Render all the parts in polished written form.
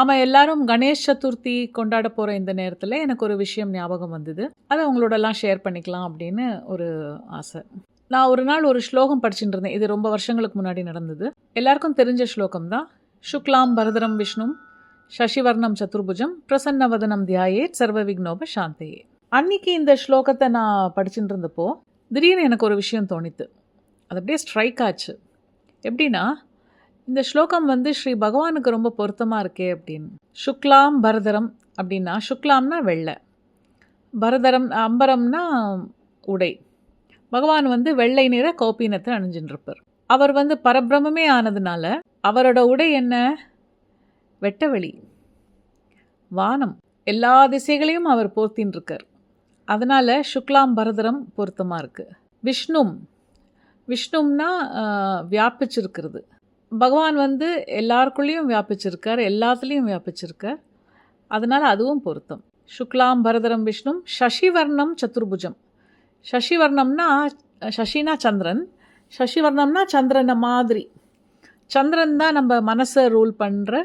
நாம் எல்லாரும் கணேஷ் சதுர்த்தி கொண்டாட போகிற இந்த நேரத்தில் எனக்கு ஒரு விஷயம் ஞாபகம் வந்தது. அதை உங்களோடலாம் ஷேர் பண்ணிக்கலாம் அப்படின்னு ஒரு ஆசை. நான் ஒரு நாள் ஒரு ஸ்லோகம் படிச்சுட்டு இருந்தேன். இது ரொம்ப வருஷங்களுக்கு முன்னாடி நடந்தது. எல்லாருக்கும் தெரிஞ்ச ஸ்லோகம் தான். சுக்லாம் பரதரம் விஷ்ணும் சசிவர்ணம் சதுர்புஜம் பிரசன்னவதனம் தியாயேத் சர்வ விக்னோப சாந்தையே. அன்னைக்கு இந்த ஸ்லோகத்தை நான் படிச்சுட்டு இருந்தப்போ திடீர்னு எனக்கு ஒரு விஷயம் தோணித்து. அது அப்படியே ஸ்ட்ரைக் ஆச்சு. எப்படின்னா, இந்த ஸ்லோகம் ஸ்ரீ பகவானுக்கு ரொம்ப பொருத்தமாக இருக்கே அப்படின்னு. சுக்லாம் பரதரம் அப்படின்னா, சுக்லாம்னா வெள்ளை, பரதரம் அம்பரம்னா உடை. பகவான் வெள்ளை நிற கௌபீனத்தை அணிஞ்சுட்டு இருப்பார். அவர் பரபிரமே ஆனதுனால அவரோட உடை என்ன? வெட்டவெளி, வானம், எல்லா திசைகளையும் அவர் போர்த்தின்னு இருக்கார். அதனால் சுக்லாம் பரதரம் பொருத்தமாக இருக்குது. விஷ்ணும்னா வியாபிச்சிருக்கிறது. பகவான் எல்லாருக்குள்ளேயும் வியாபிச்சிருக்கார், எல்லாத்துலேயும் வியாபிச்சிருக்கார். அதனால் அதுவும் பொருத்தம். சுக்லாம் பரதரம் விஷ்ணும் சசிவர்ணம் சதுர்புஜம். சசிவர்ணம்னா சசினா சந்திரன், சசிவர்ணம்னா சந்திரனை மாதிரி. சந்திரன் தான் நம்ம மனசை ரூல் பண்ணுற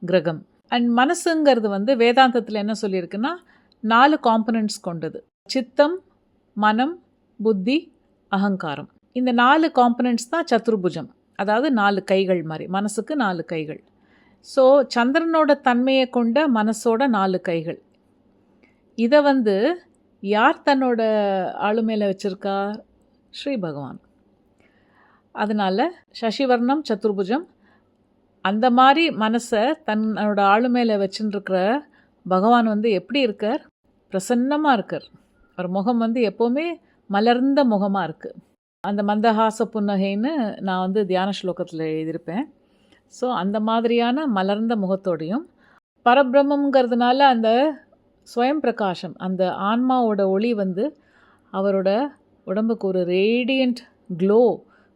கிரகம். அண்ட் மனசுங்கிறது வேதாந்தத்தில் என்ன சொல்லியிருக்குன்னா 4 காம்பனன்ட்ஸ் கொண்டது. சித்தம், மனம், புத்தி, அகங்காரம். இந்த 4 காம்பனன்ட்ஸ் தான் சதுர்புஜம். அதாவது 4 கைகள் மாதிரி. மனசுக்கு 4 கைகள். ஸோ சந்திரனோட தன்மையை கொண்ட மனசோட 4 கைகள். இதை யார் தன்னோட ஆளுமையில் வச்சுருக்கா? ஸ்ரீ பகவான். அதனால் சசிவர்ணம் சதுர்புஜம், அந்த மாதிரி மனசை தன்னோட ஆளுமையில் வச்சுருக்கிற பகவான் எப்படி இருக்கார்? பிரசன்னமாக இருக்கார். அவர் முகம் எப்போவுமே மலர்ந்த முகமாக இருக்குது. அந்த மந்தஹாச புன்னகைன்னு நான் தியான ஸ்லோகத்தில் எழுதியிருப்பேன். ஸோ அந்த மாதிரியான மலர்ந்த முகத்தோடையும், பரபிரம்மங்கிறதுனால அந்த ஸ்வயம் பிரகாஷம், அந்த ஆன்மாவோட ஒளி அவரோட உடம்புக்கு ஒரு ரேடியண்ட் க்ளோ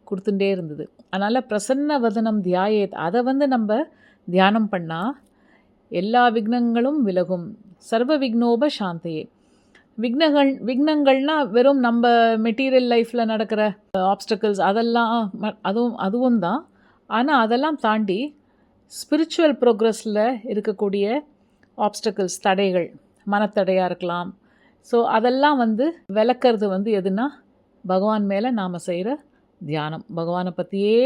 கொடுத்துட்டே இருந்தது. அதனால் பிரசன்ன வதனம் தியாயேத், அதை நம்ம தியானம் பண்ணால் எல்லா விக்னங்களும் விலகும். சர்வ விக்னோப சாந்தையே. விக்னங்கள்னால் வெறும் நம்ம மெட்டீரியல் லைஃப்பில் நடக்கிற ஆப்ஸ்டக்கிள்ஸ், அதெல்லாம் அதுவும் தான். ஆனால் அதெல்லாம் தாண்டி ஸ்பிரிச்சுவல் ப்ரோக்ரஸில் இருக்கக்கூடிய ஆப்ஸ்டக்கிள்ஸ், தடைகள், மனத்தடையாக இருக்கலாம். ஸோ அதெல்லாம் விளக்கிறது எதுனா பகவான் மேலே நாம் செய்கிற தியானம். பகவானை பற்றியே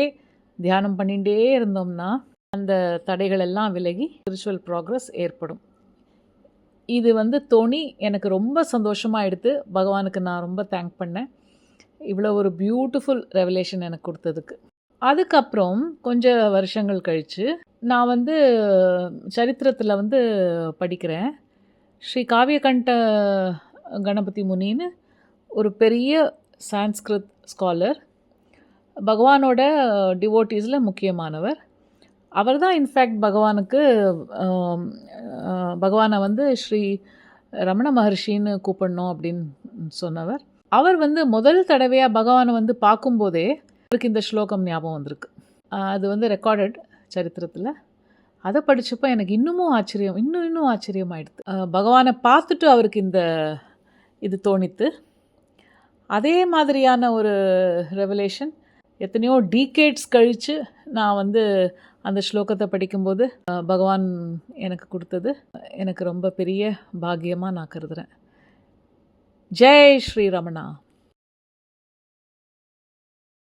தியானம் பண்ணிகிட்டே இருந்தோம்னா அந்த தடைகள் எல்லாம் விலகி ஸ்பிரிச்சுவல் ப்ராக்ரஸ் ஏற்படும். இது தோணி எனக்கு ரொம்ப சந்தோஷமாக எடுத்து பகவானுக்கு நான் ரொம்ப தேங்க் பண்ணேன். இவ்வளோ ஒரு பியூட்டிஃபுல் ரெவலேஷன் எனக்கு கொடுத்ததுக்கு. அதுக்கப்புறம் கொஞ்சம் வருஷங்கள் கழித்து நான் சரித்திரத்தில் படிக்கிறேன். ஸ்ரீ காவியகண்ட கணபதி முனின்னு ஒரு பெரிய சான்ஸ்கிருத் ஸ்காலர், பகவானோட டிவோட்டீஸில் முக்கியமானவர். அவர் தான் இன்ஃபேக்ட் பகவானை ஸ்ரீ ரமண மகர்ஷின்னு கூப்பிடணும் அப்படின்னு சொன்னவர். அவர் முதல் தடவையாக பகவானை பார்க்கும்போதே அவருக்கு இந்த ஸ்லோகம் ஞாபகம் வந்திருக்கு. அது ரெக்கார்டட் சரித்திரத்தில். அதை படித்தப்போ எனக்கு இன்னும் ஆச்சரியமாயிடுது. பகவானை பார்த்துட்டு அவருக்கு இது தோணித்து. அதே மாதிரியான ஒரு ரெவலேஷன் எத்தனையோ டீகேட்ஸ் கழித்து நான் அந்த ஸ்லோகத்தை படிக்கும்போது பகவான் எனக்கு கொடுத்தது எனக்கு ரொம்ப பெரிய பாக்கியமாக நான் கருதுகிறேன். ஜெய் ஸ்ரீ ரமணா.